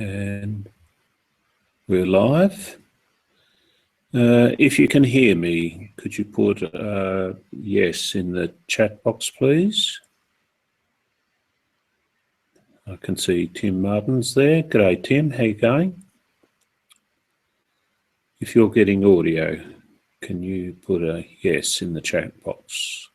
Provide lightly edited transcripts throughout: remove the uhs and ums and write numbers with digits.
And we're live. If you can hear me, could you put yes in the chat box, please? I can see Tim Martin's there. G'day, Tim. How you going? If you're getting audio, can you put a yes in the chat box?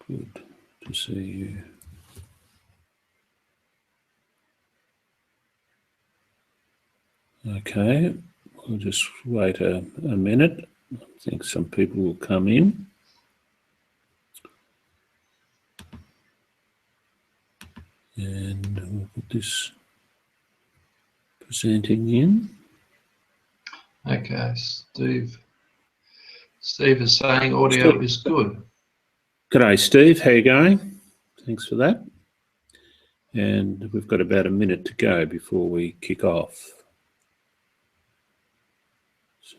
Good to see you. Okay, we'll just wait a minute. I think some people will come in. And we'll put this presenting in. Okay, Steve is saying audio is good. G'day, Steve. How you going? Thanks for that. And we've got about a minute to go before we kick off. So...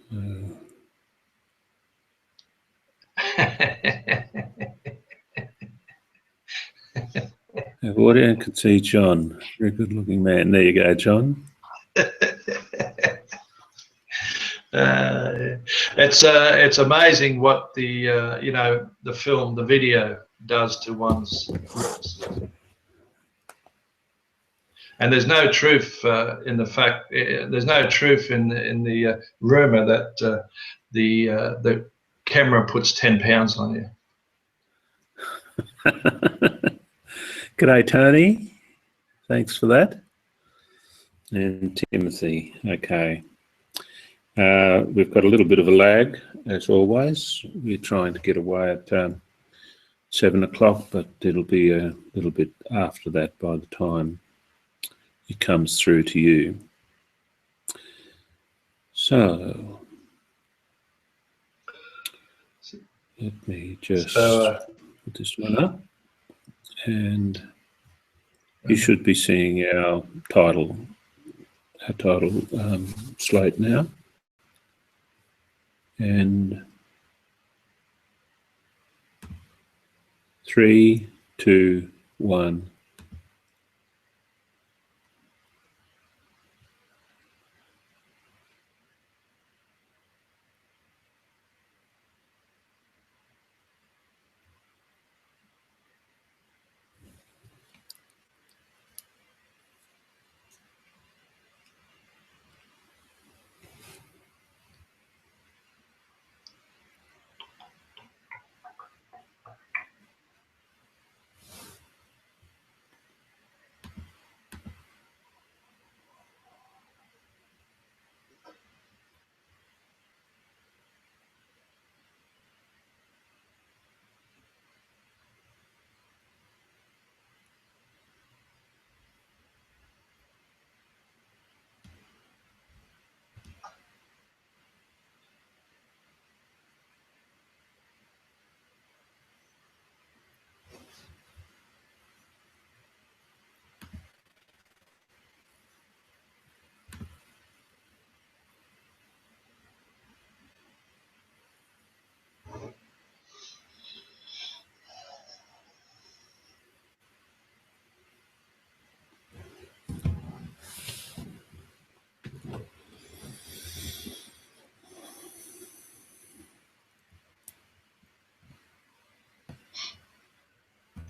Audio can see John. Very good looking man. There you go, John. It's amazing what the the film, the video does to one's looks. And there's no truth in the fact. There's no truth in the rumor that the camera puts 10 pounds on you. G'day, Tony. Thanks for that. And Timothy. Okay. We've got a little bit of a lag, as always. We're trying to get away at 7 o'clock, but it'll be a little bit after that by the time it comes through to you. So, let me just put this one up. And you should be seeing our title slate now. And 3, 2, 1.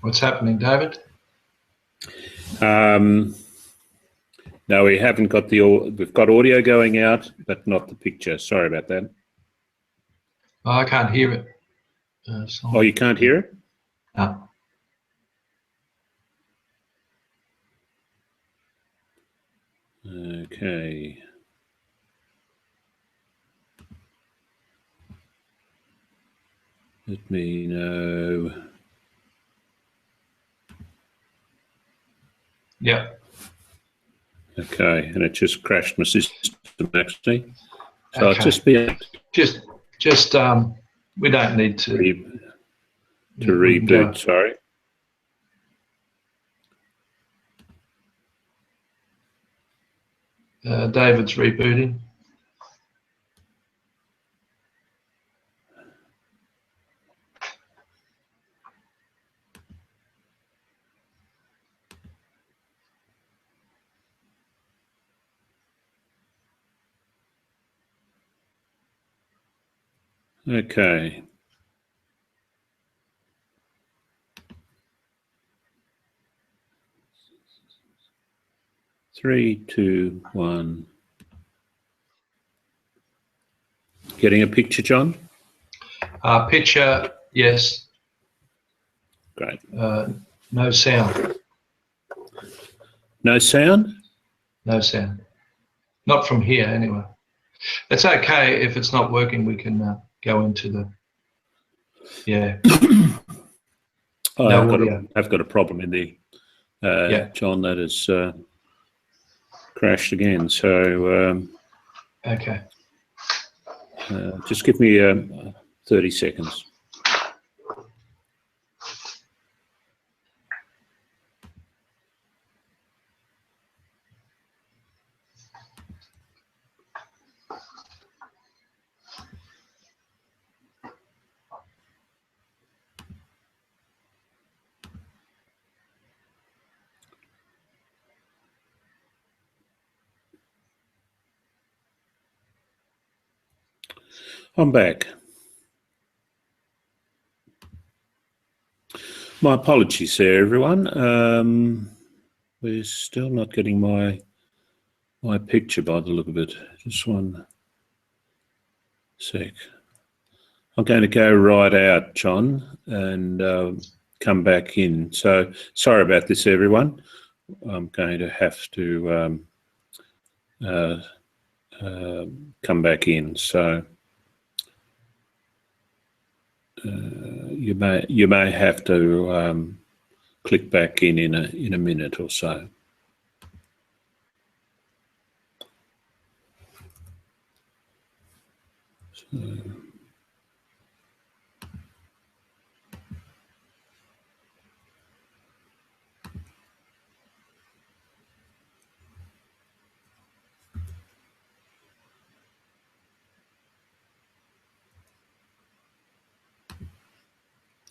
What's happening, David? No, we haven't got we've got audio going out, but not the picture. Sorry about that. Oh, I can't hear it. Oh, you can't hear it? No. Okay. Let me know. Yeah. Okay, and it just crashed my system actually. So Okay. I'll just be we don't need to reboot. Sorry. David's rebooting. Okay. Three, two, one. Getting a picture, John? Picture, yes. Great. No sound. No sound? No sound. Not from here, anyway. It's okay if it's not working. We can go into the. Yeah. Oh, No audio. I've got a problem in the. Yeah. John, that has crashed again. So. Okay. Just give me 30 seconds. I'm back. My apologies there, everyone. We're still not getting my picture by the look of it. Just one sec. I'm going to go right out, John, and come back in. So sorry about this, everyone. I'm going to have to come back in. So you may have to click back in a minute or so.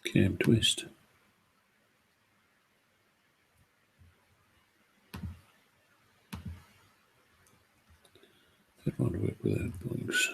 Cam twist. That won't work without blinks.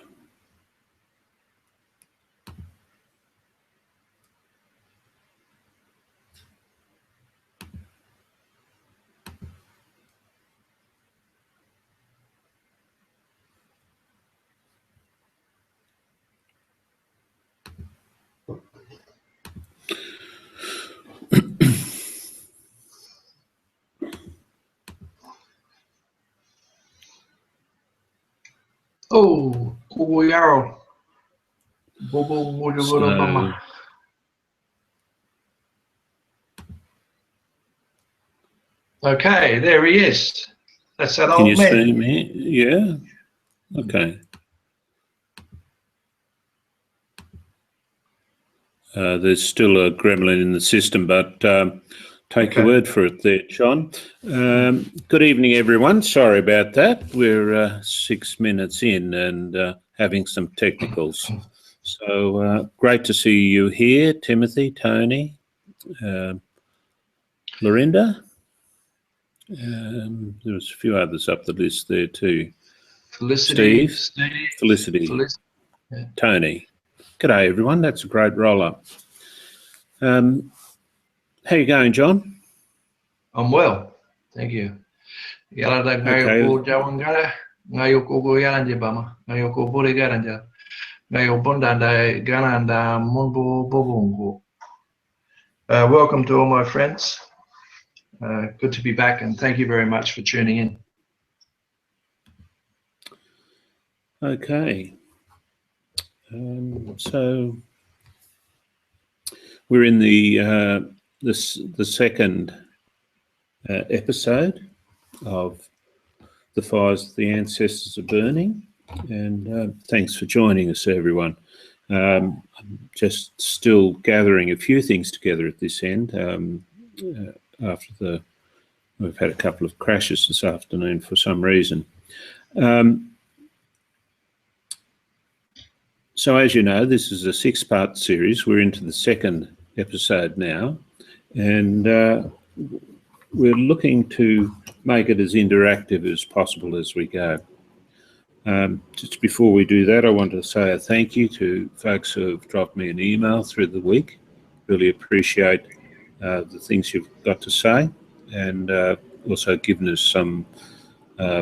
Oh, Kuku Yaral. Bobo. Okay, there he is. That's that Can you old man. see me? Yeah. Okay. There's still a gremlin in the system, but take your word for it there, John. Good evening, everyone. Sorry about that. We're 6 minutes in and having some technicals. So great to see you here, Timothy, Tony, Lorinda. There's a few others up the list there too. Felicity. Felicity. Yeah. Tony. G'day, everyone. That's a great roll-up. How you going, John? I'm well, thank you. Yala ngayon Okay. ko jawang gara, ngayon ko yalan je bama, ngayon ko bori garan ja, ngayon bonda da gana da munbo bobongo. Welcome to all my friends. Good to be back, and thank you very much for tuning in. Okay. So we're in the second episode of The Fires the Ancestors Are Burning, and thanks for joining us, everyone. I'm just still gathering a few things together at this end after we've had a couple of crashes this afternoon for some reason. So as you know, this is a 6-part series. We're into the second episode now, and we're looking to make it as interactive as possible as we go. Just before we do that, I want to say a thank you to folks who have dropped me an email through the week. Really appreciate the things you've got to say, and also given us some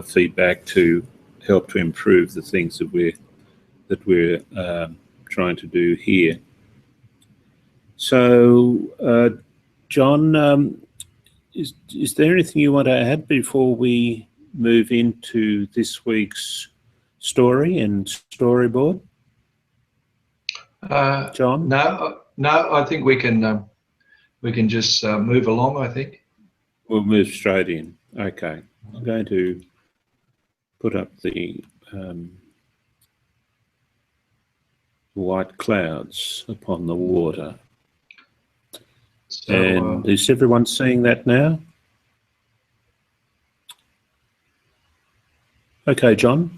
feedback to help to improve the things that we're trying to do here. So, John, is there anything you want to add before we move into this week's story and storyboard? John? No, I think we can just move along, I think. We'll move straight in. Okay. I'm going to put up the white clouds upon the water. So, and is everyone seeing that now? Okay, John?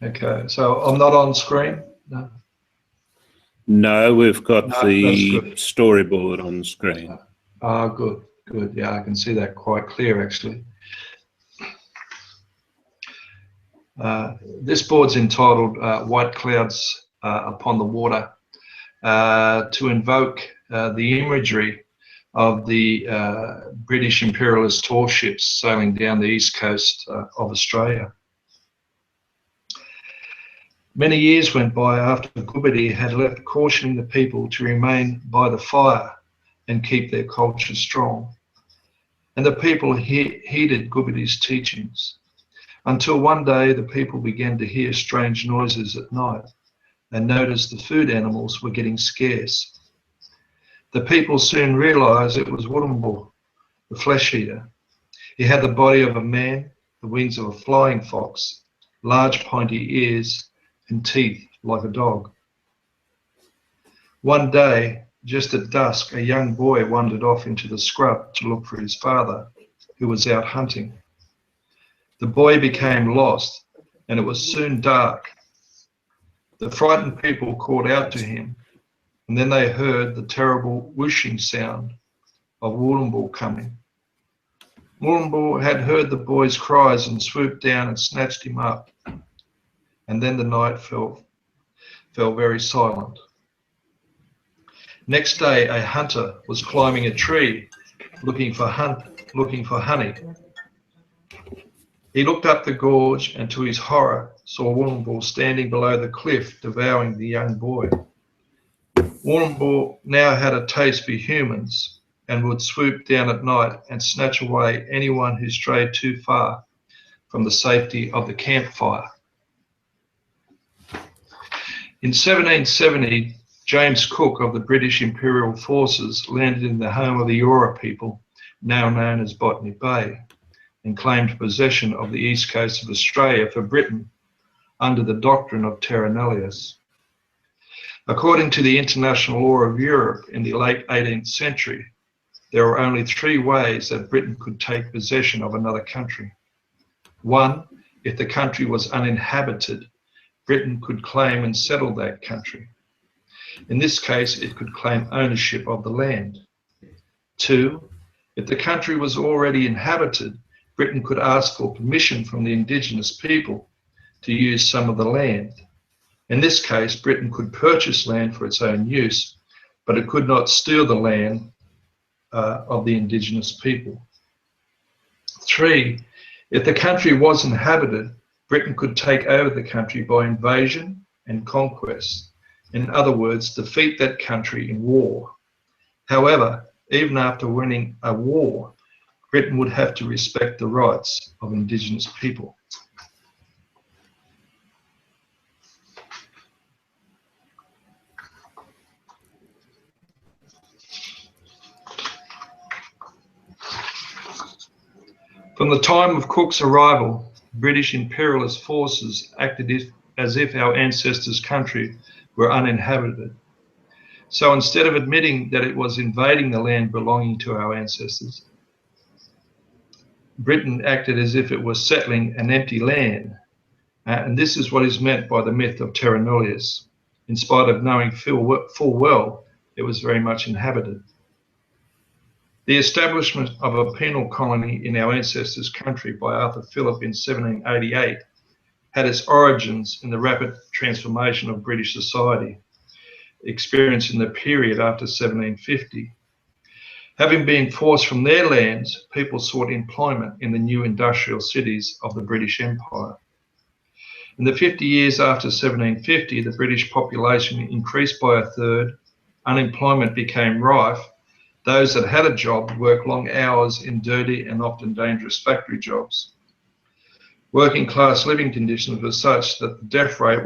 Okay, so I'm not on screen? No. No, we've got No, the that's good. storyboard on screen. Good. Yeah, I can see that quite clear, actually. This board's entitled White Clouds Upon the Water, to invoke the imagery of the British imperialist tall ships sailing down the east coast of Australia. Many years went by after Gubity had left cautioning the people to remain by the fire and keep their culture strong. And the people heeded Gubity's teachings, until one day the people began to hear strange noises at night and noticed the food animals were getting scarce. The people soon realized it was Wurrumbull, the flesh eater. He had the body of a man, the wings of a flying fox, large pointy ears, and teeth like a dog. One day, just at dusk, a young boy wandered off into the scrub to look for his father, who was out hunting. The boy became lost, and it was soon dark. The frightened people called out to him, and then they heard the terrible whooshing sound of Wurrumbull coming. Wurrumbull had heard the boy's cries and swooped down and snatched him up. And then the night fell very silent. Next day, a hunter was climbing a tree looking for honey. He looked up the gorge and, to his horror, saw Wurrumbull standing below the cliff devouring the young boy. Wurrumbull now had a taste for humans and would swoop down at night and snatch away anyone who strayed too far from the safety of the campfire. In 1770, James Cook of the British Imperial Forces landed in the home of the Eora people, now known as Botany Bay, and claimed possession of the east coast of Australia for Britain under the doctrine of terra nullius. According to the international law of Europe in the late 18th century, there were only three ways that Britain could take possession of another country. One, if the country was uninhabited, Britain could claim and settle that country. In this case, it could claim ownership of the land. Two, if the country was already inhabited, Britain could ask for permission from the indigenous people to use some of the land. In this case, Britain could purchase land for its own use, but it could not steal the land of the indigenous people. Three, if the country was inhabited, Britain could take over the country by invasion and conquest. In other words, defeat that country in war. However, even after winning a war, Britain would have to respect the rights of indigenous people. From the time of Cook's arrival, British imperialist forces acted as if our ancestors' country were uninhabited. So instead of admitting that it was invading the land belonging to our ancestors, Britain acted as if it was settling an empty land. And this is what is meant by the myth of terra nullius, in spite of knowing full well it was very much inhabited. The establishment of a penal colony in our ancestors' country by Arthur Phillip in 1788 had its origins in the rapid transformation of British society, experienced in the period after 1750. Having been forced from their lands, people sought employment in the new industrial cities of the British Empire. In the 50 years after 1750, the British population increased by a third, unemployment became rife. Those that had a job worked long hours in dirty and often dangerous factory jobs. Working class living conditions were such that the death rate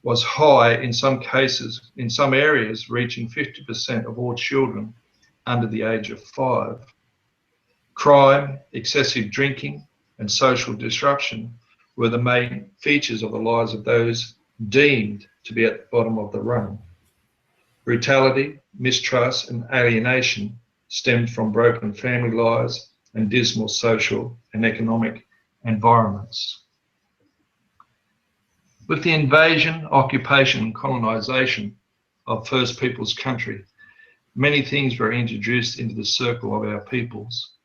was high in some cases, in some areas reaching 50% of all children under the age of 5. Crime, excessive drinking, and social disruption were the main features of the lives of those deemed to be at the bottom of the rung. Brutality, mistrust, and alienation stemmed from broken family lives and dismal social and economic environments. With the invasion, occupation, and colonisation of First Peoples country, many things were introduced into the circle of our peoples.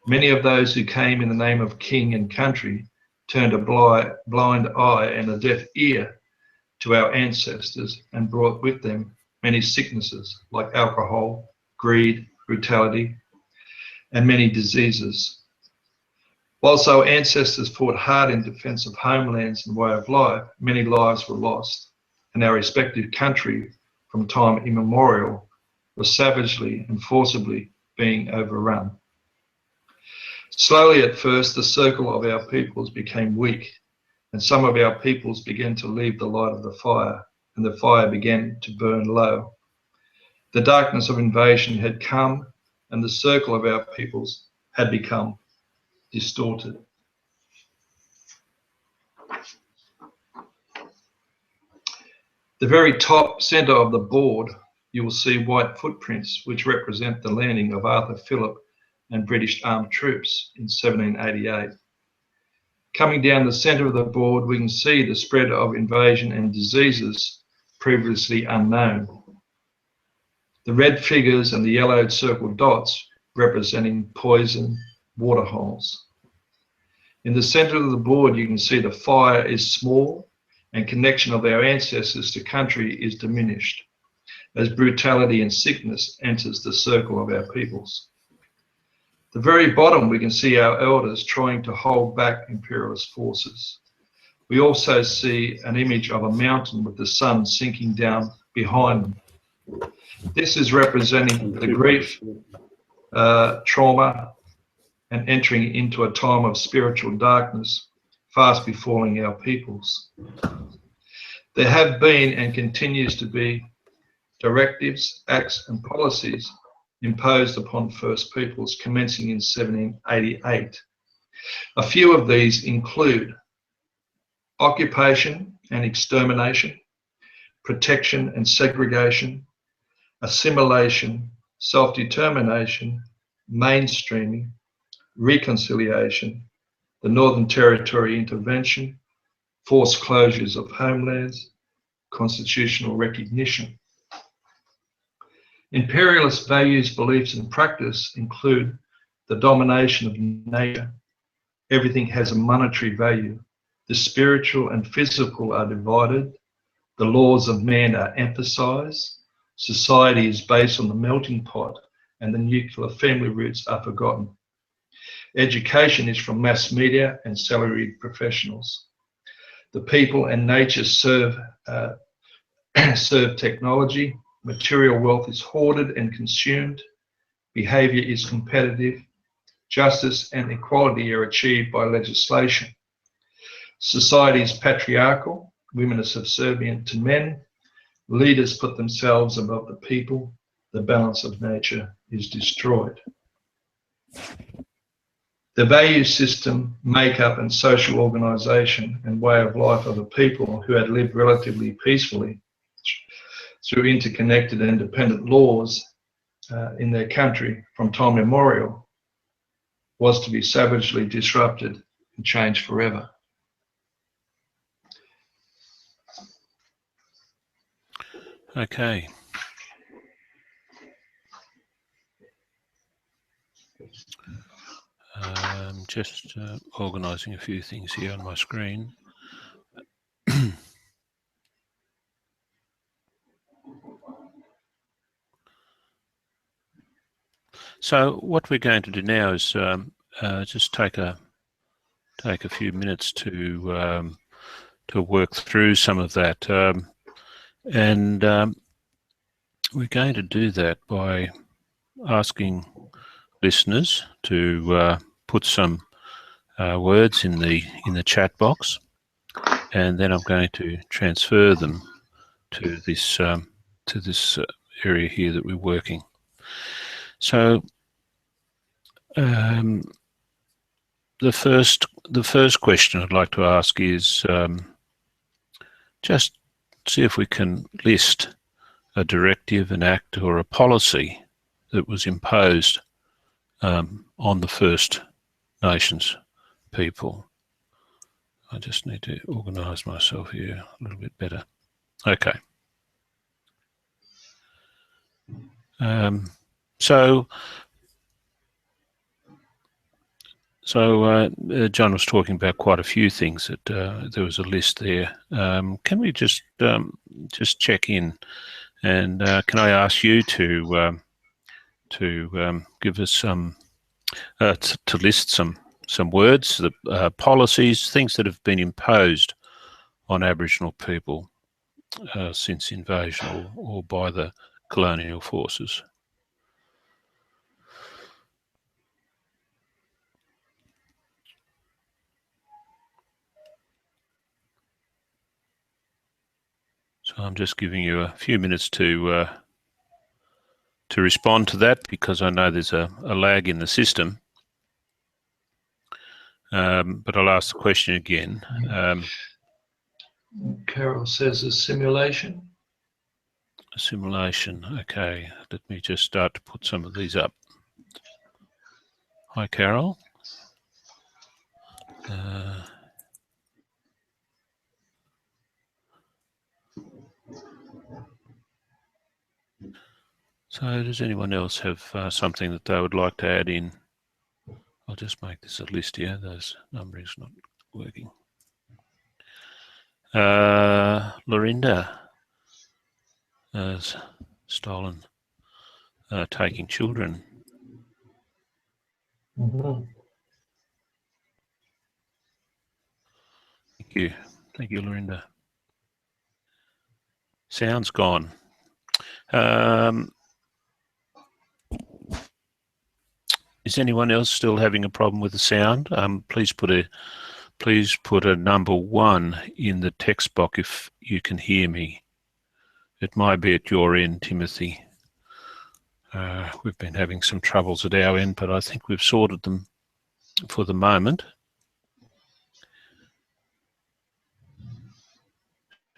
Many of those who came in the name of king and country turned a blind eye and a deaf ear to our ancestors and brought with them many sicknesses like alcohol, greed, brutality, and many diseases. Whilst our ancestors fought hard in defence of homelands and way of life, many lives were lost, and our respective country from time immemorial was savagely and forcibly being overrun. Slowly at first, the circle of our peoples became weak, and some of our peoples began to leave the light of the fire, and the fire began to burn low. The darkness of invasion had come, and the circle of our peoples had become distorted. The very top centre of the board, you will see white footprints which represent the landing of Arthur Phillip and British armed troops in 1788. Coming down the centre of the board, we can see the spread of invasion and diseases previously unknown. The red figures and the yellowed circled dots representing poison waterholes. In the centre of the board, you can see the fire is small and connection of our ancestors to country is diminished as brutality and sickness enters the circle of our peoples. The very bottom, we can see our elders trying to hold back imperialist forces. We also see an image of a mountain with the sun sinking down behind them. This is representing the grief, trauma, and entering into a time of spiritual darkness fast befalling our peoples. There have been and continues to be directives, acts and policies imposed upon First Peoples commencing in 1788. A few of these include occupation and extermination, protection and segregation, assimilation, self-determination, mainstreaming, reconciliation, the Northern Territory intervention, forced closures of homelands, constitutional recognition. Imperialist values, beliefs and practice include the domination of nature. Everything has a monetary value. The spiritual and physical are divided. The laws of man are emphasized. Society is based on the melting pot and the nuclear family roots are forgotten. Education is from mass media and salaried professionals. The people and nature serve technology. Material wealth is hoarded and consumed. Behavior is competitive. Justice and equality are achieved by legislation. Society is patriarchal. Women are subservient to men. Leaders put themselves above the people. The balance of nature is destroyed. The value system, makeup and social organisation and way of life of the people who had lived relatively peacefully through interconnected and independent laws in their country from time immemorial was to be savagely disrupted and changed forever. Okay. just organising a few things here on my screen. So what we're going to do now is just take a few minutes to work through some of that, and we're going to do that by asking listeners to put some words in the chat box, and then I'm going to transfer them to this area here that we're working. So the first question I'd like to ask is just see if we can list a directive, an act, or a policy that was imposed on the First Nations people. I just need to organise myself here a little bit better. Okay. So John was talking about quite a few things that there was a list there. Can we just check in, and can I ask you to give us some to list some words, the policies, things that have been imposed on Aboriginal people since invasion or by the colonial forces? So I'm just giving you a few minutes to respond to that, because I know there's a lag in the system. But I'll ask the question again. Carol says a simulation. A simulation. Okay, let me just start to put some of these up. Hi, Carol. So does anyone else have something that they would like to add in? I'll just make this a list here. Those numbering's not working. Lorinda has stolen taking children. Mm-hmm. Thank you, Lorinda. Sound's gone. Is anyone else still having a problem with the sound? Please put a number 1 in the text box if you can hear me. It might be at your end, Timothy. We've been having some troubles at our end, but I think we've sorted them for the moment.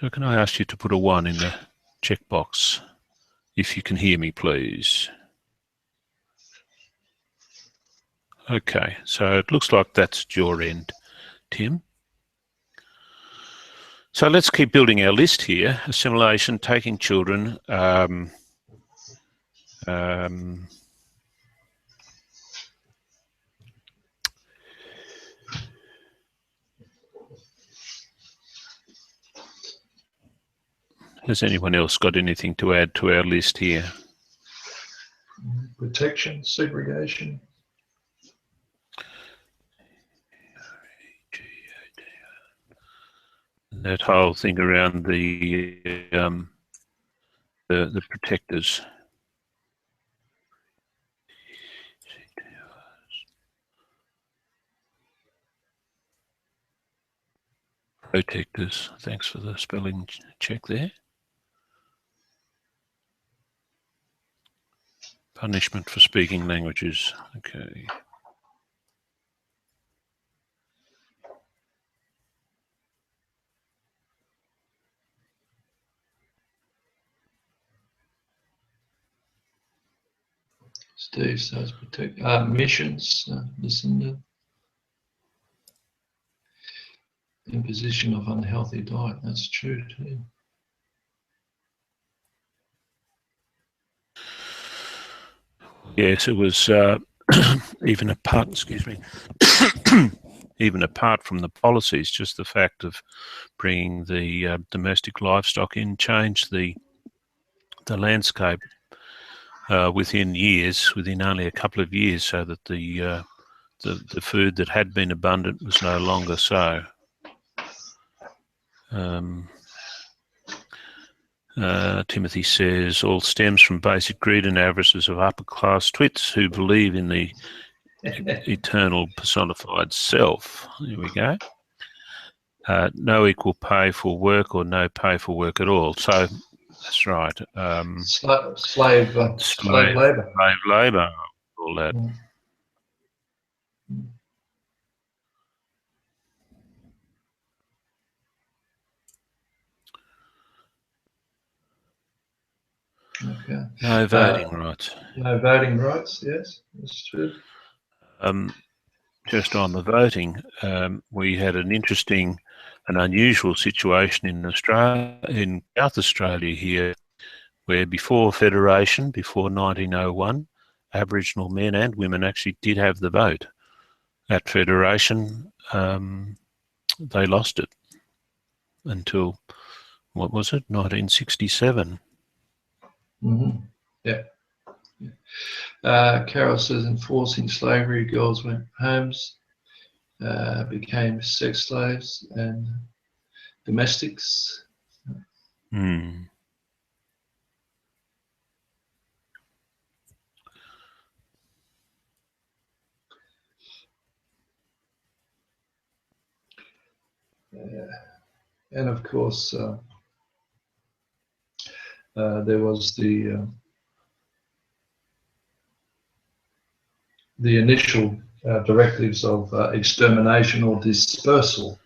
So can I ask you to put a 1 in the checkbox if you can hear me, please? Okay, so it looks like that's at your end, Tim. So let's keep building our list here. Assimilation, taking children. Has anyone else got anything to add to our list here? Protection, segregation. That whole thing around the protectors. Protectors. Thanks for the spelling check there. Punishment for speaking languages. Okay. Steve says protect missions. Lucinda. Imposition of unhealthy diet. That's true too. Yes, it was even a part. Excuse me. even apart from the policies, just the fact of bringing the domestic livestock in changed the landscape within years, within only a couple of years, so that the food that had been abundant was no longer so. Timothy says, all stems from basic greed and avarices of upper-class twits who believe in the eternal personified self. Here we go. No equal pay for work or no pay for work at all. So that's right. Slave labour. Slave labour, all that. Okay. No voting rights. No voting rights, yes, that's true. Just on the voting, we had an interesting and unusual situation in Australia, in South Australia here, where before Federation, before 1901, Aboriginal men and women actually did have the vote. At Federation, they lost it until, what was it, 1967. Yeah. Carol says, enforcing slavery, girls went homes, became sex slaves and domestics. Mm. And of course, there was the initial directives of extermination or dispersal.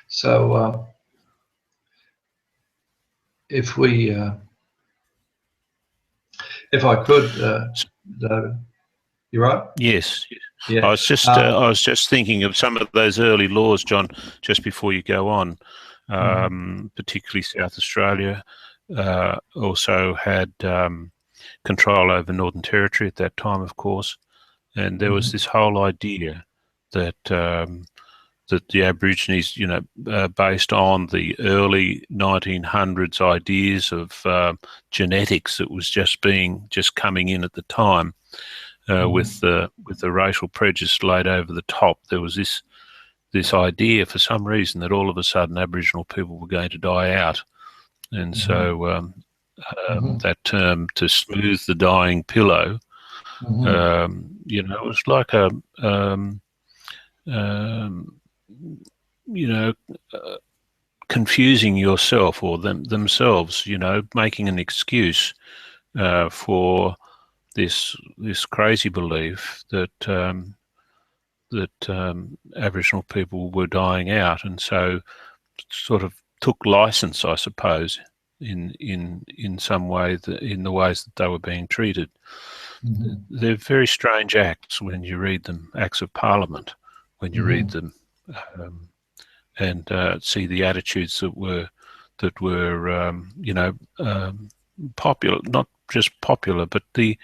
So if I could, David, you right? Yes. Yeah. I was just thinking of some of those early laws, John, just before you go on. Particularly South Australia also had control over Northern Territory at that time, of course, and there was this whole idea that that the Aborigines, you know, based on the early 1900s ideas of genetics that was just coming in at the time, with the racial prejudice laid over the top, there was this idea for some reason that all of a sudden Aboriginal people were going to die out, and so that term, to smooth the dying pillow, you know, it was like a you know, confusing yourself or themselves, you know, making an excuse for this crazy belief that Aboriginal people were dying out, and so sort of took license, I suppose, in some way, in the ways that they were being treated. They're very strange acts when you read them, acts of Parliament, when you read them, and see the attitudes that were you know, popular, not just popular, but the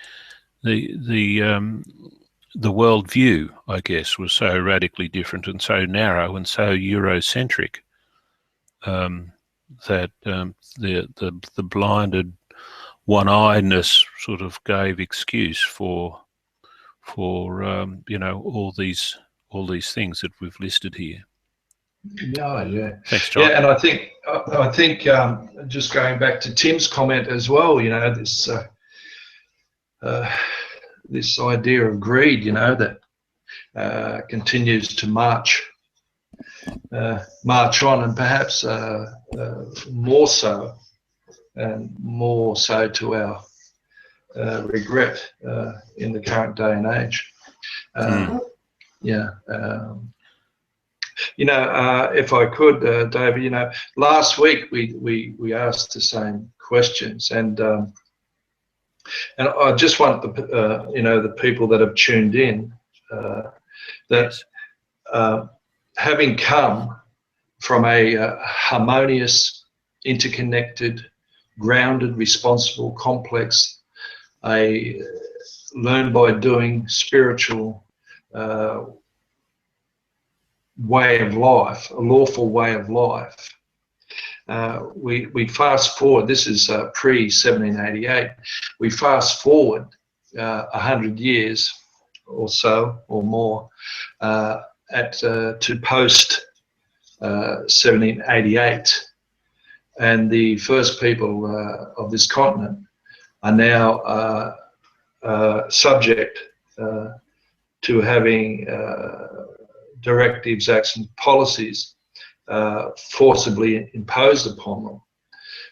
worldview, I guess, was so radically different and so narrow and so Eurocentric that the blinded one-eyedness sort of gave excuse for you know, all these things that we've listed here. Yeah. Thanks, John. Yeah, and I think just going back to Tim's comment as well, you know, this this idea of greed, you know, that continues to march on, and perhaps more so to our regret in the current day and age. Yeah. You know, if I could, David, you know, last week we asked the same questions, and I just want the you know, the people that have tuned in that having come from a harmonious, interconnected, grounded, responsible, complex, a learn by doing spiritual way of life, a lawful way of life. We fast forward, this is pre-1788, we fast forward 100 years or so or more to post 1788, and the first people of this continent are now subject to having directives, acts and policies forcibly imposed upon them.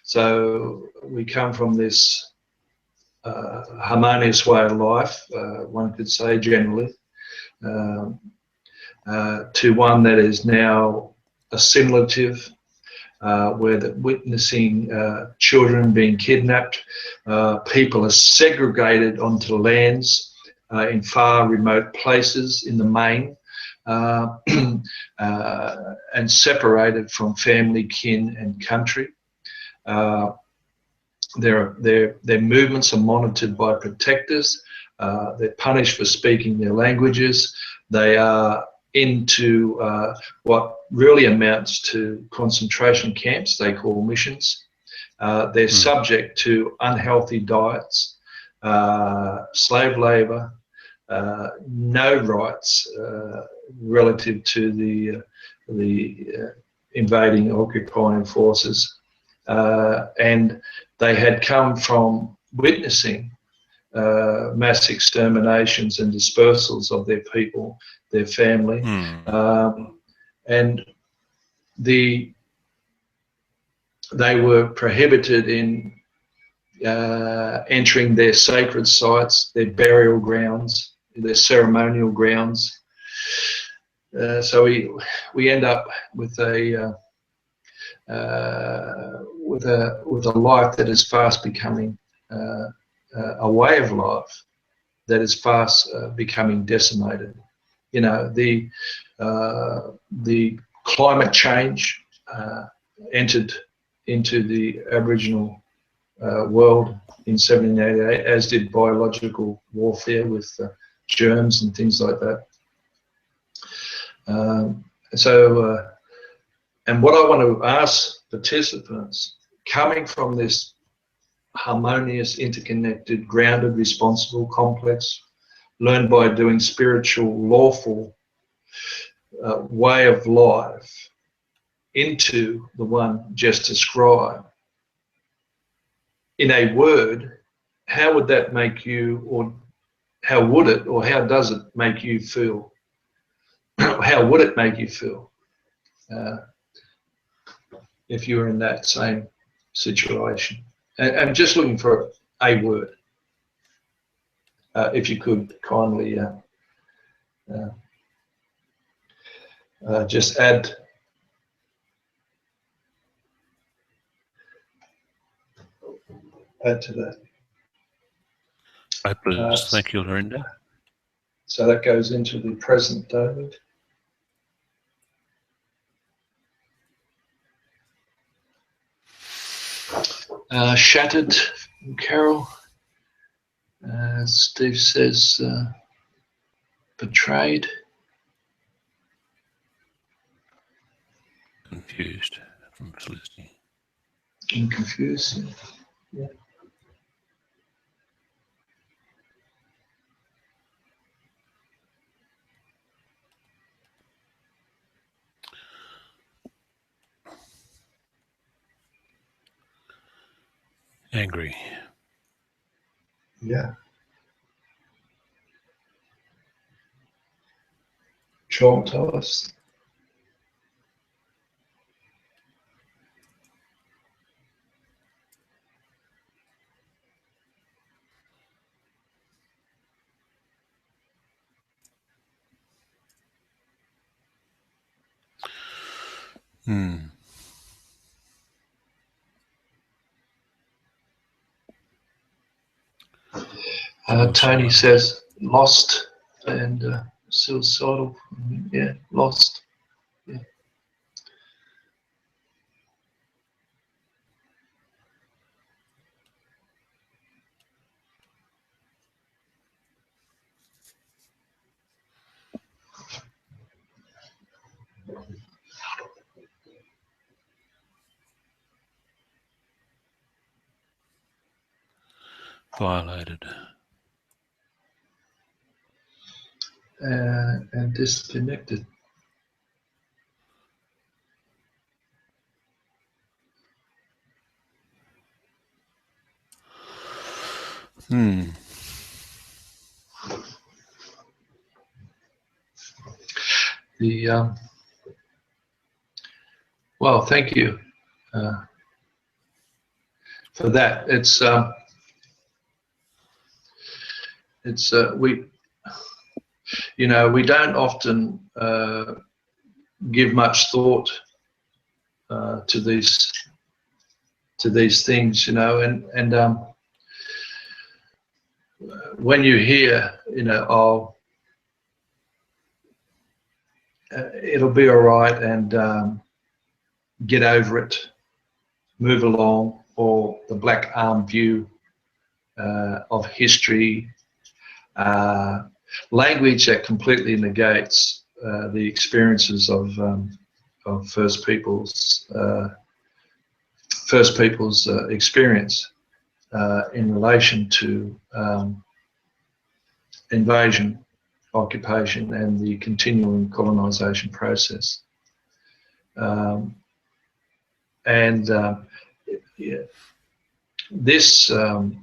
So we come from this harmonious way of life, one could say generally, to one that is now assimilative, where the witnessing children being kidnapped, people are segregated onto lands in far remote places in the main, and separated from family, kin and country. Their movements are monitored by protectors. They're punished for speaking their languages. They are into what really amounts to concentration camps they call missions. They're subject to unhealthy diets, slave labor, no rights relative to the invading, occupying forces, and they had come from witnessing mass exterminations and dispersals of their people, their family, and they were prohibited in entering their sacred sites, their burial grounds, their ceremonial grounds. So we end up with a life that is fast becoming a way of life that is fast becoming decimated. You know, the climate change entered into the Aboriginal world in 1788, as did biological warfare with germs and things like that. And what I want to ask participants, coming from this harmonious, interconnected, grounded, responsible, complex, learned by doing spiritual, lawful way of life into the one just described, in a word, how would that make you, or how would it, or how does it make you feel? How would it make you feel if you were in that same situation? And I'm just looking for a word. If you could kindly just add to that. Hopeless. Thank you, Lorinda. So that goes into the present, David. Shattered, Carol. Steve says betrayed. Confused from Felicity. And confused. Yeah. Angry. Yeah. Traumatized. Tony says lost, and suicidal, yeah, lost. Yeah. Violated. And disconnected. The well, thank you for that. It's we, you know, we don't often give much thought to these things, you know, and when you hear, you know, oh, it'll be all right, and get over it, move along, or the black arm view of history, language that completely negates the experiences of First Peoples experience in relation to invasion, occupation, and the continuing colonization process. Yeah, this and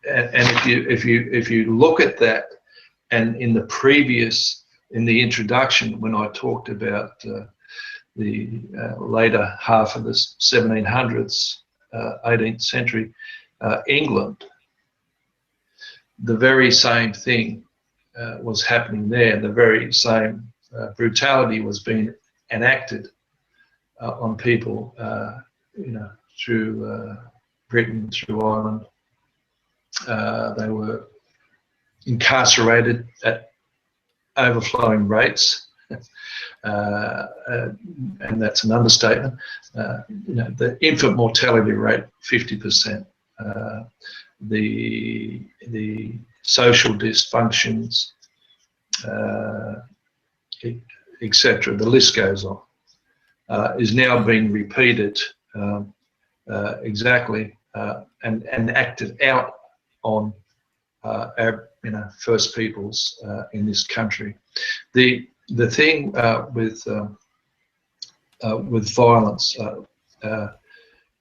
if you look at that, and in the introduction, when I talked about the later half of the 1700s, 18th century England, the very same thing was happening there. The very same brutality was being enacted on people, you know, through Britain, through Ireland. They were incarcerated at overflowing rates, and that's an understatement. You know, the infant mortality rate 50%. The social dysfunctions, etc. The list goes on. Is now being repeated exactly and acted out on our, you know, First Peoples in this country. The thing with violence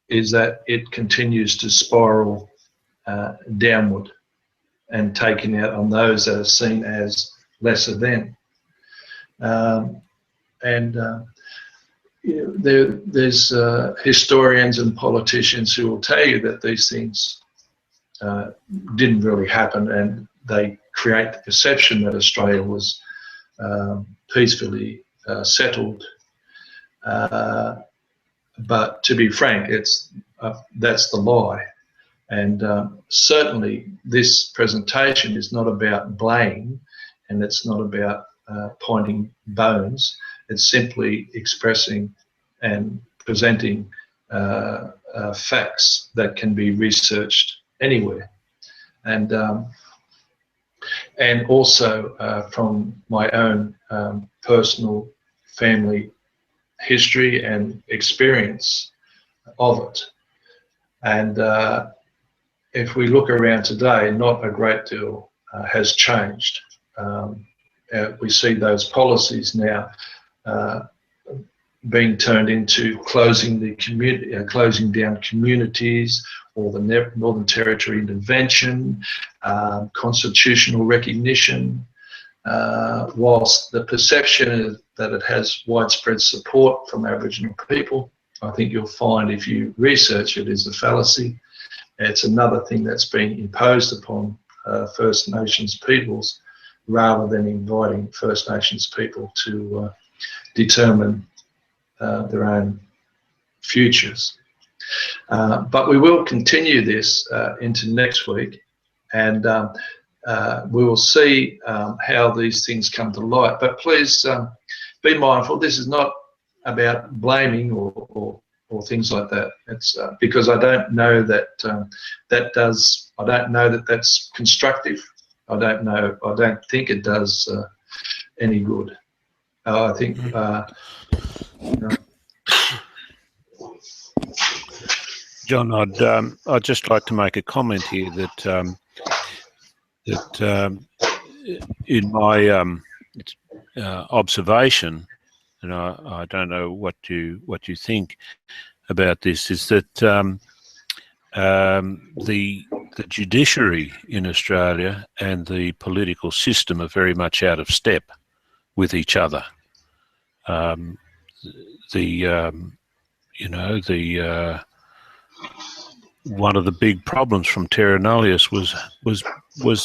is that it continues to spiral downward and taking out on those that are seen as lesser than. You know, there's historians and politicians who will tell you that these things didn't really happen, and they create the perception that Australia was peacefully settled. But to be frank, that's the lie. And certainly this presentation is not about blame, and it's not about pointing bones. It's simply expressing and presenting facts that can be researched anywhere. And also from my own personal family history and experience of it. And if we look around today, not a great deal has changed. We see those policies now being turned into closing the community, closing down communities, or the Northern Territory intervention, constitutional recognition. Whilst the perception is that it has widespread support from Aboriginal people, I think you'll find if you research it is a fallacy. It's another thing that's being imposed upon First Nations peoples, rather than inviting First Nations people to determine their own futures. But we will continue this into next week, and we will see how these things come to light. But please be mindful. This is not about blaming or things like that. It's because I don't know that I don't know that that's constructive. I don't think it does any good. I think. John, I'd just like to make a comment here that in my observation, and I don't know what you think about this, is that the judiciary in Australia and the political system are very much out of step with each other. One of the big problems from Terra Nullius was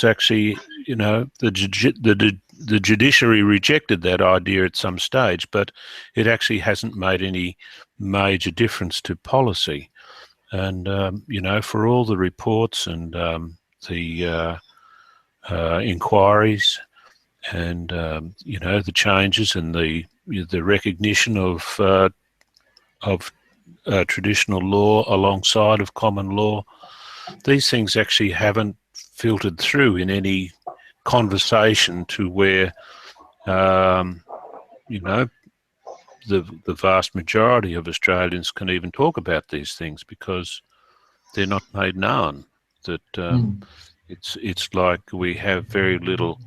actually, the judiciary rejected that idea at some stage, but it actually hasn't made any major difference to policy. And for all the reports and the inquiries and the changes and the recognition of traditional law alongside of common law, these things actually haven't filtered through in any conversation to where the vast majority of Australians can even talk about these things, because they're not made known. That it's like we have very little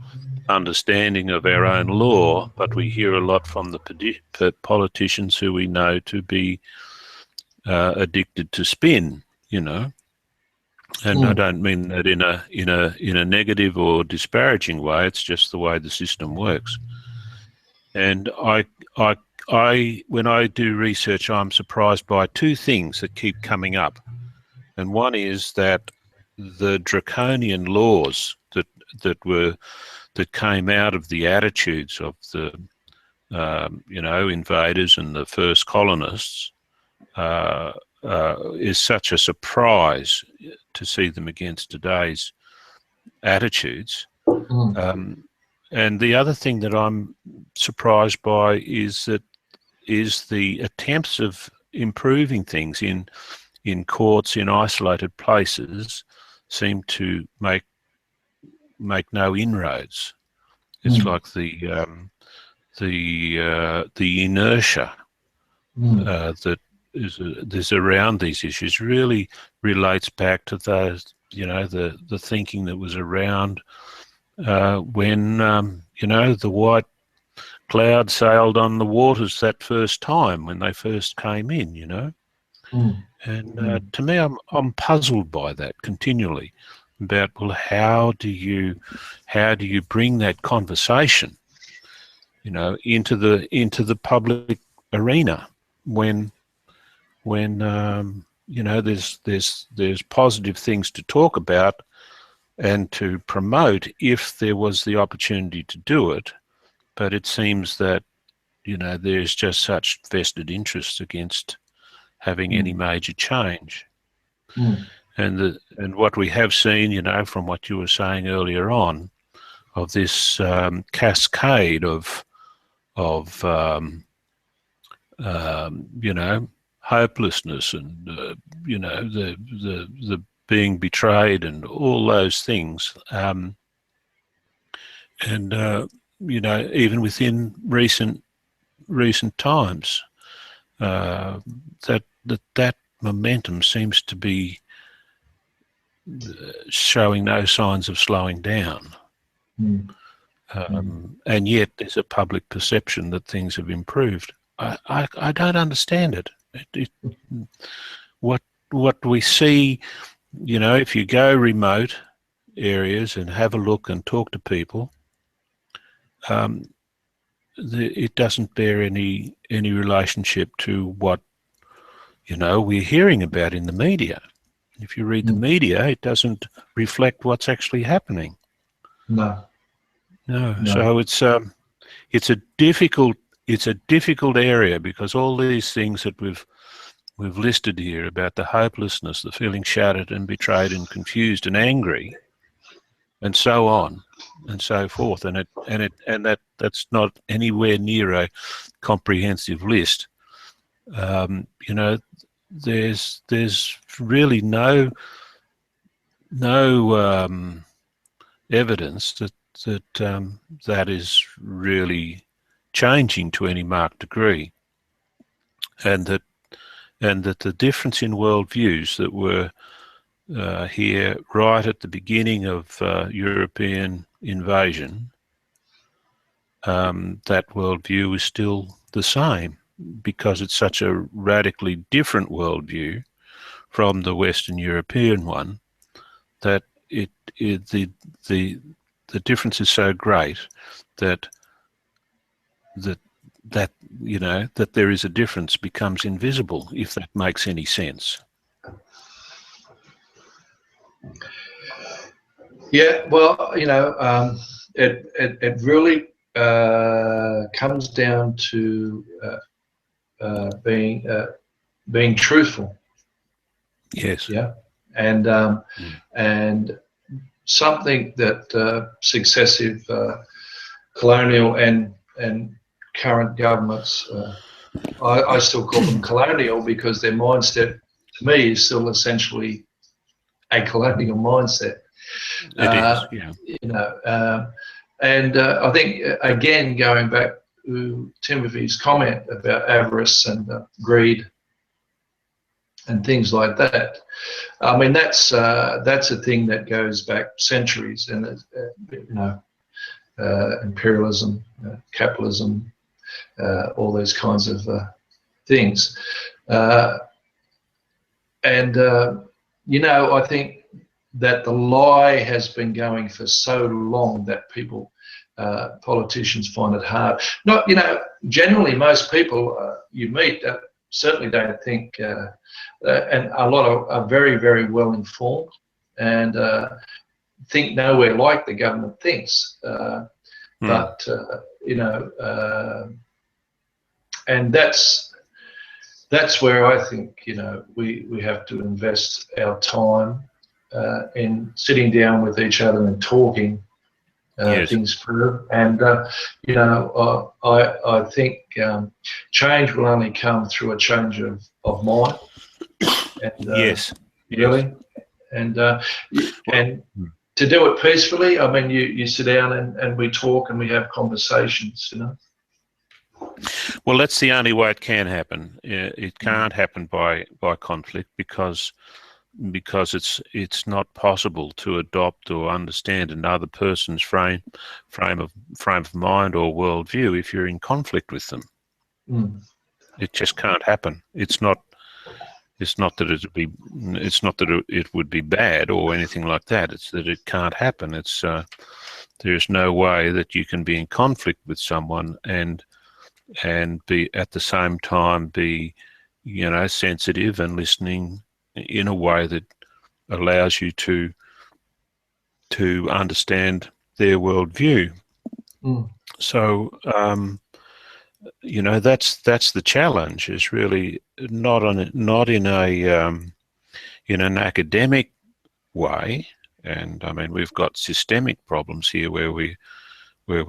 understanding of our own law, but we hear a lot from the politicians who we know to be addicted to spin, and I don't mean that in a negative or disparaging way. It's just the way the system works. And when I do research, I'm surprised by two things that keep coming up. And one is that the draconian laws that came out of the attitudes of the invaders and the first colonists is such a surprise to see them against today's attitudes. And the other thing that I'm surprised by is the attempts of improving things in courts in isolated places seem to make no inroads. It's like the inertia that is around these issues really relates back to those, the thinking that was around when the white cloud sailed on the waters that first time when they first came in, And to me, I'm puzzled by that continually. About, well, how do you bring that conversation, into the public arena when there's positive things to talk about and to promote if there was the opportunity to do it, but it seems that there's just such vested interests against having any major change. And what we have seen, from what you were saying earlier on, of this cascade of hopelessness and the being betrayed and all those things, and even within recent times, that momentum seems to be showing no signs of slowing down. And yet there's a public perception that things have improved. I don't understand it. What we see, if you go remote areas and have a look and talk to people, it doesn't bear any relationship to what we're hearing about in the media. If you read the media, it doesn't reflect what's actually happening. No. So it's a difficult area, because all these things that we've listed here about the hopelessness, the feeling shattered and betrayed and confused and angry, and so on and so forth. And that's not anywhere near a comprehensive list. You know, there's really no evidence that is really changing to any marked degree, and that the difference in worldviews that were here right at the beginning of European invasion, that worldview is still the same, because it's such a radically different worldview from the Western European one, that the difference is so great that you know, that there is a difference becomes invisible, if that makes any sense. Yeah, well, you know, it really comes down to being truthful. Yes. Yeah, and and something that successive colonial and current governments, I still call them colonial, because their mindset to me is still essentially a colonial mindset. It is, yeah. You know, and I think, again, going back to Timothy's comment about avarice and greed and things like that, I mean, that's a thing that goes back centuries, and you know, imperialism, capitalism, all those kinds of things, and you know, I think that the lie has been going for so long that people, politicians, find it hard. Not, you know, generally most people you meet certainly don't think, and a lot are very, very well informed, and think nowhere like the government thinks. But you know, and that's where I think, you know, we have to invest our time in sitting down with each other and talking Yes. things through. And you know, I think change will only come through a change of mind. And, yes. really, and to do it peacefully. I mean, you sit down and we talk and we have conversations, you know. Well, that's the only way it can happen. It can't happen by conflict, because it's not possible to adopt or understand another person's frame of mind or worldview if you're in conflict with them. It just can't happen. It's not that it would be bad or anything like that. It's that it can't happen. It's there's no way that you can be in conflict with someone and be at the same time be, you know, sensitive and listening in a way that allows you to understand their worldview. So you know, that's the challenge, is really not in an academic way. And I mean, we've got systemic problems here where we're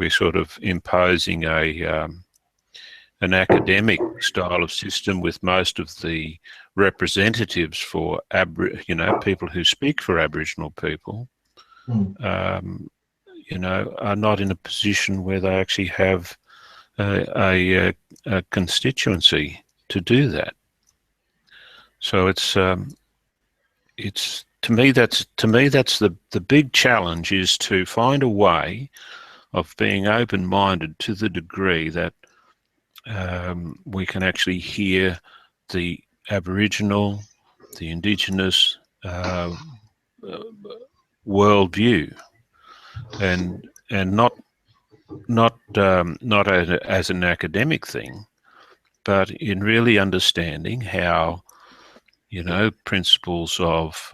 sort of imposing an academic style of system with most of the representatives for you know, people who speak for Aboriginal people, you know, are not in a position where they actually have a constituency to do that. So it's to me that's the big challenge, is to find a way of being open-minded to the degree that we can actually hear the Aboriginal, the Indigenous worldview, and not as an academic thing, but in really understanding how, you know, principles of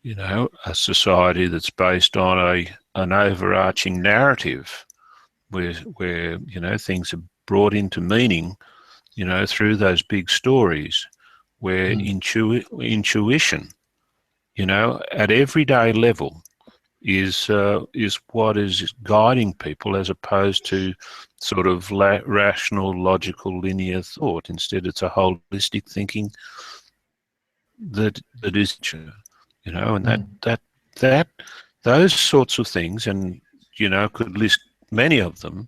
you know, a society that's based on an overarching narrative, where you know, things are brought into meaning, you know, through those big stories, where intuition, you know, at everyday level, is what is guiding people, as opposed to sort of rational, logical, linear thought. Instead, it's a holistic thinking that is, and that those sorts of things, and could list many of them,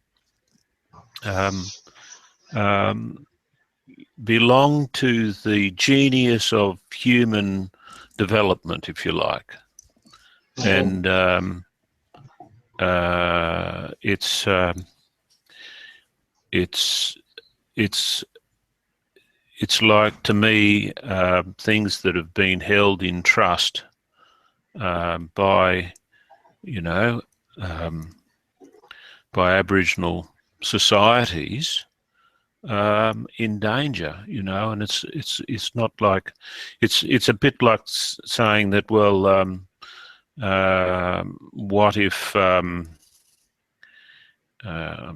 belong to the genius of human development, if you like. And it's like, to me, things that have been held in trust by Aboriginal societies in danger, and it's not like it's a bit like saying that, well, what if I'm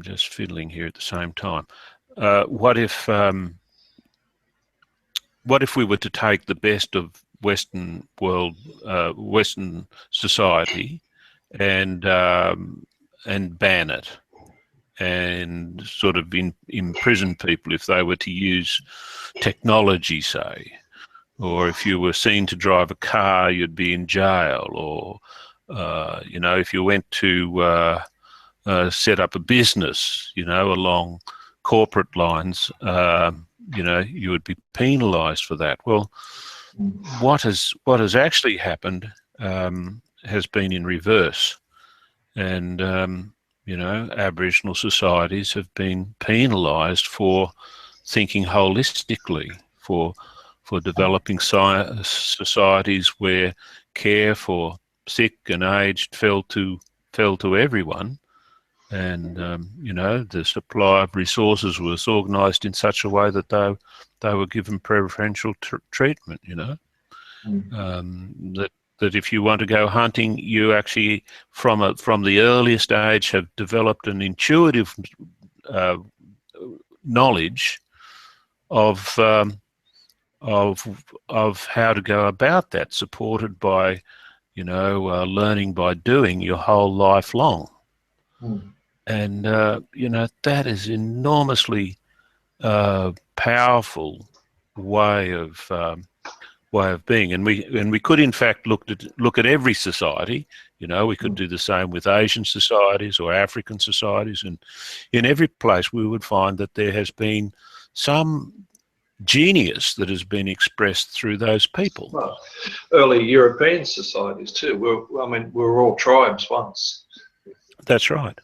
just fiddling here at the same time. What if we were to take the best of Western society and ban it, and sort of imprison people if they were to use technology, say, or if you were seen to drive a car, you'd be in jail, or if you went to set up a business, along corporate lines, you would be penalised for that. Well, what has actually happened has been in reverse, and Aboriginal societies have been penalised for thinking holistically, for developing societies where care for sick and aged fell to everyone, and the supply of resources was organised in such a way that they were given preferential treatment. That if you want to go hunting, you actually from the earliest age have developed an intuitive knowledge of how to go about that, supported by learning by doing your whole life long. And that is enormously powerful way of being, and we could in fact look at every society. We could do the same with Asian societies or African societies, and in every place we would find that there has been some genius that has been expressed through those people. Well, early European societies too. We're all tribes once. That's right.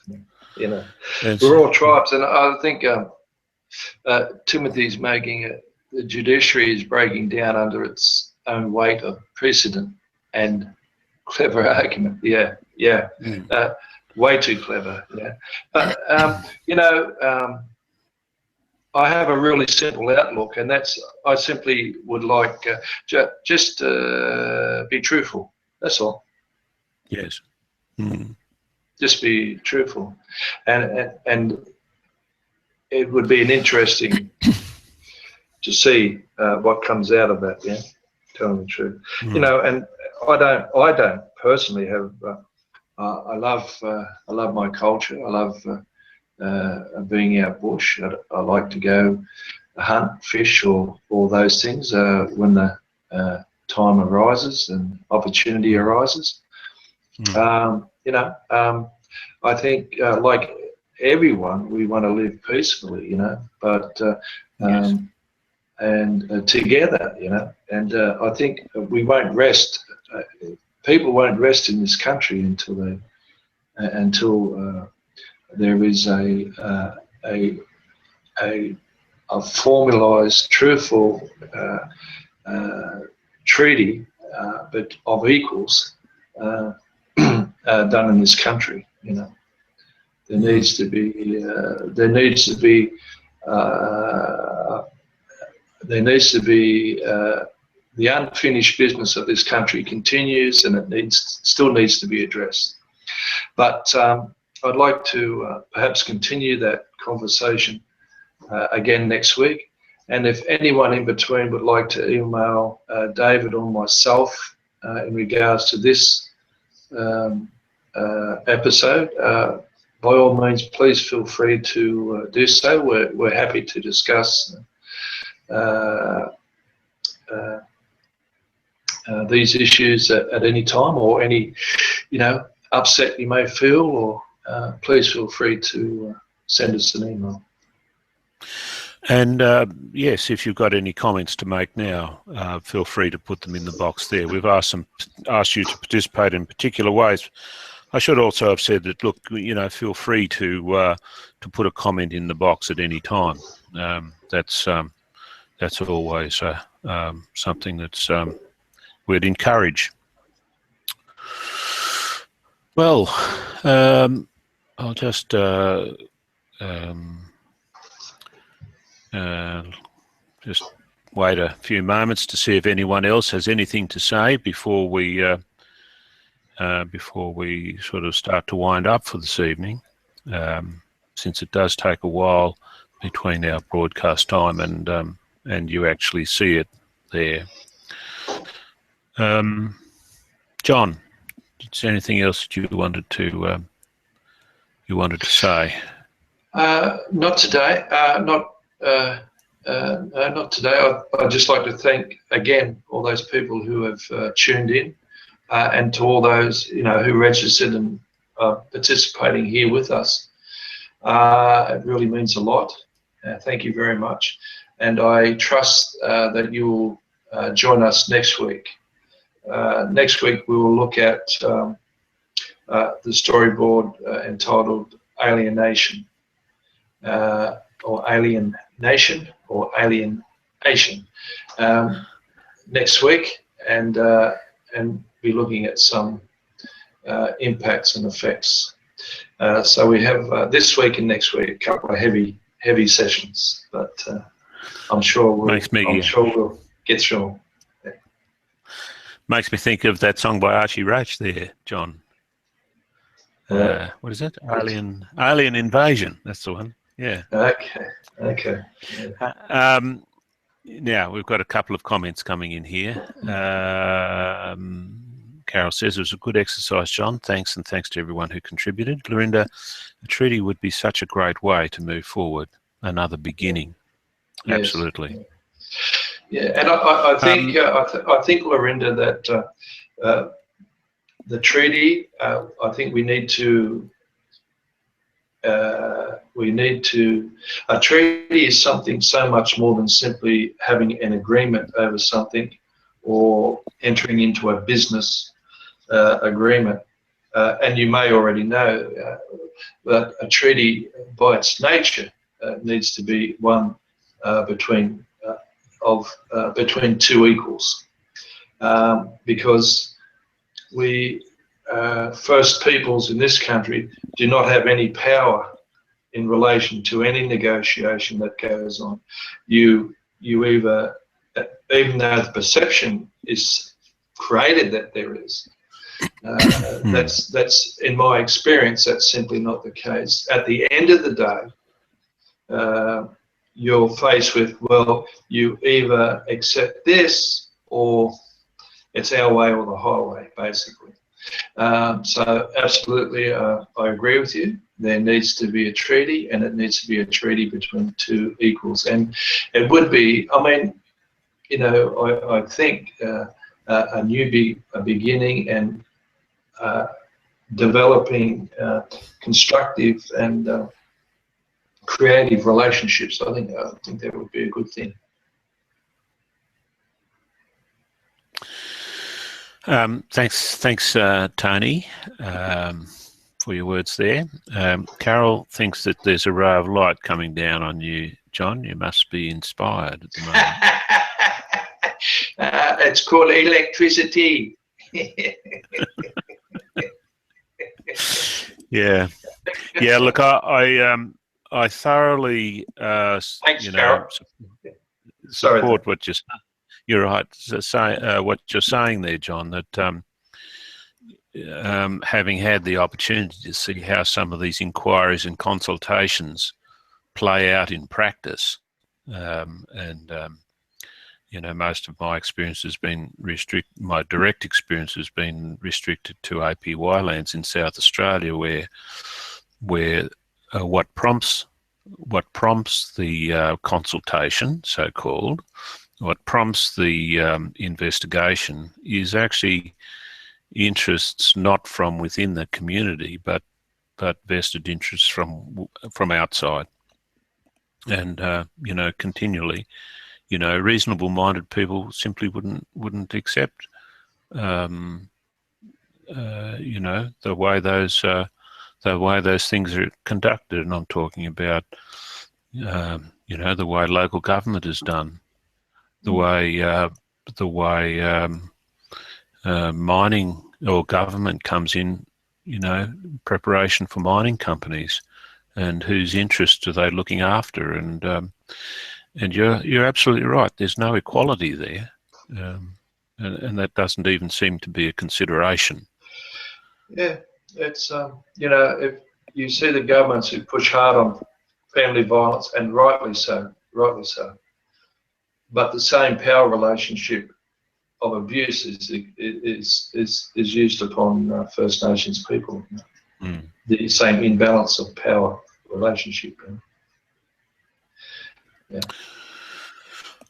We're all tribes, and I think Timothy's making the judiciary is breaking down under its own weight of precedent and clever argument. Way too clever. But I have a really simple outlook, and that's I simply would like just be truthful. That's all. Yes. Just be truthful, and it would be an interesting to see what comes out of that. Yeah, telling the truth. And I don't personally have. I love my culture. I love being out bush. I like to go hunt, fish, or those things when the time arises and opportunity arises. I think like everyone, we want to live peacefully, but Yes. and together, and I think we won't rest. People won't rest in this country until there is a formalised, truthful treaty, but of equals. Done in this country, there needs to be the unfinished business of this country continues, and it still needs to be addressed. But I'd like to perhaps continue that conversation again next week, and if anyone in between would like to email David or myself in regards to this episode, by all means, please feel free to do so. We're happy to discuss these issues at any time, or any, upset you may feel, or please feel free to send us an email. And yes, if you've got any comments to make now, feel free to put them in the box there. We've asked you to participate in particular ways. I should also have said that, look, feel free to put a comment in the box at any time. That's always something that's we'd encourage. Well, I'll just wait a few moments to see if anyone else has anything to say before we sort of start to wind up for this evening, since it does take a while between our broadcast time and you actually see it there. John, is there anything else that you wanted to say? Not today. Not today. I'd just like to thank again all those people who have tuned in, and to all those who registered and are participating here with us. It really means a lot. Thank you very much, and I trust that you will join us next week. Next week we will look at the storyboard entitled Alienation, or Alien Nation, or Alienation, next week, and be looking at some impacts and effects. So we have this week and next week a couple of heavy sessions, but I'm sure we'll get through them. Yeah. Makes me think of that song by Archie Roach there, John. What is it? Alien Invasion. That's the one. Yeah. Okay. Yeah. Now we've got a couple of comments coming in here. Carol says it was a good exercise, John. Thanks, and thanks to everyone who contributed. Lorinda, a treaty would be such a great way to move forward. Another beginning. Yes. Absolutely. Yeah, and I think I think, Lorinda, that the treaty. I think we need to. A treaty is something so much more than simply having an agreement over something, or entering into a business agreement. And you may already know that a treaty, by its nature, needs to be one between two equals, because we First Peoples in this country do not have any power in relation to any negotiation that goes on. You either, even though the perception is created that there is, that's in my experience, that's simply not the case. At the end of the day, you're faced with, well, you either accept this or it's our way or the highway, basically. So absolutely, I agree with you. There needs to be a treaty, and it needs to be a treaty between two equals. And it would be, I mean, I think a beginning, and developing constructive and creative relationships. I think that would be a good thing. Thanks, Tony, for your words there. Carol thinks that there's a ray of light coming down on you, John. You must be inspired at the moment. It's called electricity. Yeah. Look, I thoroughly, Thanks, Carol. support what you're right. What you're saying there, John, that having had the opportunity to see how some of these inquiries and consultations play out in practice, and most of my experience has been my direct experience has been restricted to APY lands in South Australia, where what prompts the consultation, so-called, what prompts the investigation is actually interests not from within the community, but vested interests from outside, and continually, reasonable-minded people simply wouldn't accept, the way those things are conducted. And I'm talking about, the way local government is done, the way mining or government comes in, preparation for mining companies, and whose interests are they looking after? And you're absolutely right. There's no equality there, and that doesn't even seem to be a consideration. Yeah, it's if you see the governments who push hard on family violence, and rightly so, but the same power relationship of abuse is used upon First Nations people. The same imbalance of power relationship. Yeah.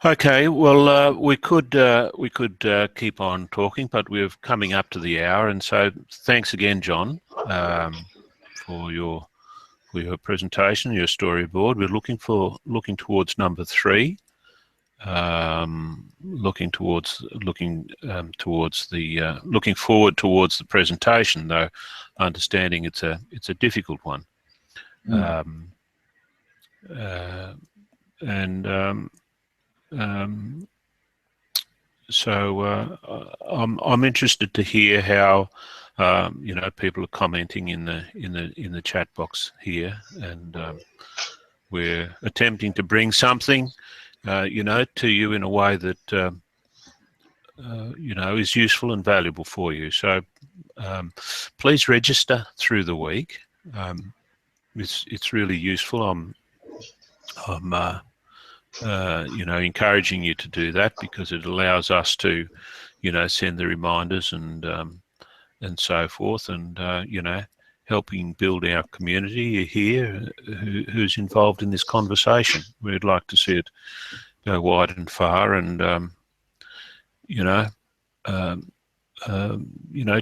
Okay, well, we could keep on talking, but we're coming up to the hour, and so thanks again, John, for your presentation, your storyboard. We're looking towards number 3, looking forward towards the presentation, though understanding it's a difficult one. So I'm interested to hear how people are commenting in the chat box here, and we're attempting to bring something to you in a way that is useful and valuable for you. So please register through the week. It's really useful. I'm encouraging you to do that, because it allows us to, send the reminders and so forth, and helping build our community here who's involved in this conversation. We'd like to see it go wide and far, and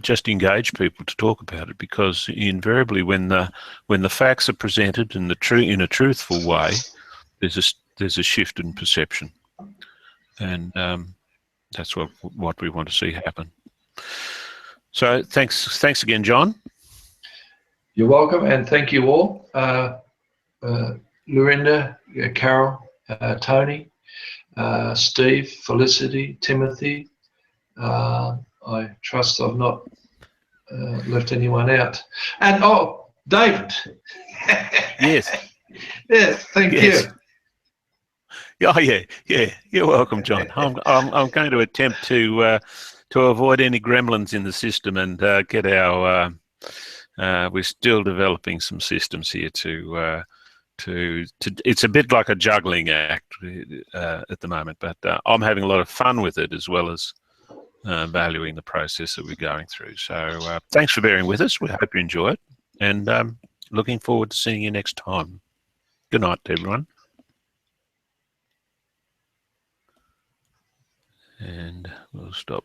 just engage people to talk about it, because invariably when the facts are presented in a truthful way, there's a shift in perception, and that's what we want to see happen. So thanks again, John. You're welcome, and thank you all, Lorinda, Carol, Tony, Steve, Felicity, Timothy. I trust I've not left anyone out, and David. Yes. Yeah, thank you. Oh yeah. You're welcome, John. I'm going to attempt to avoid any gremlins in the system, and get our. We're still developing some systems here to. It's a bit like a juggling act at the moment, but I'm having a lot of fun with it, as well as valuing the process that we're going through. So thanks for bearing with us. We hope you enjoy it, and looking forward to seeing you next time. Good night, everyone. And we'll stop.